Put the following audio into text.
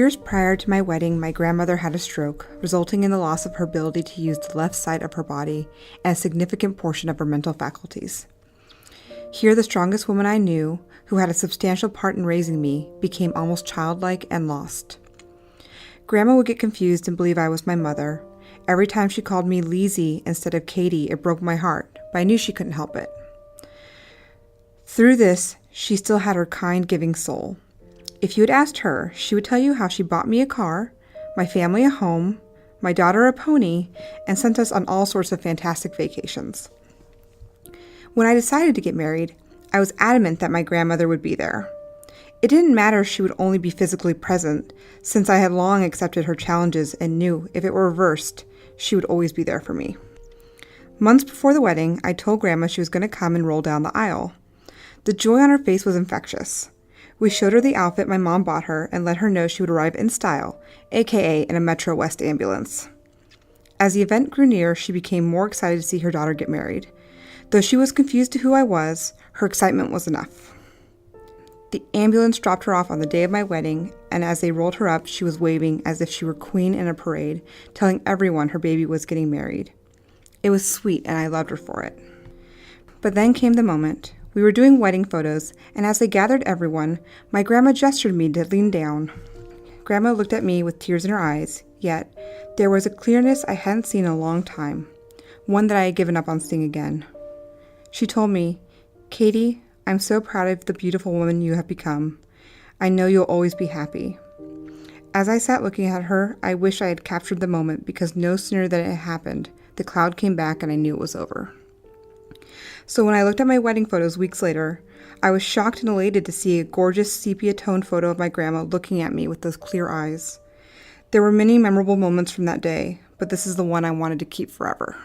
years prior to my wedding, my grandmother had a stroke, resulting in the loss of her ability to use the left side of her body and a significant portion of her mental faculties. Here, the strongest woman I knew, who had a substantial part in raising me, became almost childlike and lost. Grandma would get confused and believe I was my mother. Every time she called me Lizzie instead of Katie, it broke my heart, but I knew she couldn't help it. Through this, she still had her kind, giving soul. If you had asked her, she would tell you how she bought me a car, my family a home, my daughter a pony, and sent us on all sorts of fantastic vacations. When I decided to get married, I was adamant that my grandmother would be there. It didn't matter if she would only be physically present, since I had long accepted her challenges and knew if it were reversed, she would always be there for me. Months before the wedding, I told Grandma she was going to come and roll down the aisle. The joy on her face was infectious. We showed her the outfit my mom bought her and let her know she would arrive in style, aka in a Metro West ambulance. As the event grew near, she became more excited to see her daughter get married. Though she was confused to who I was, her excitement was enough. The ambulance dropped her off on the day of my wedding, and as they rolled her up, she was waving as if she were queen in a parade, telling everyone her baby was getting married. It was sweet, and I loved her for it. But then came the moment. We were doing wedding photos, and as they gathered everyone, my grandma gestured me to lean down. Grandma looked at me with tears in her eyes, yet there was a clearness I hadn't seen in a long time, one that I had given up on seeing again. She told me, "Katie, I'm so proud of the beautiful woman you have become. I know you'll always be happy." As I sat looking at her, I wish I had captured the moment, because no sooner than it happened, the cloud came back and I knew it was over. So when I looked at my wedding photos weeks later, I was shocked and elated to see a gorgeous sepia tone photo of my grandma looking at me with those clear eyes. There were many memorable moments from that day, but this is the one I wanted to keep forever.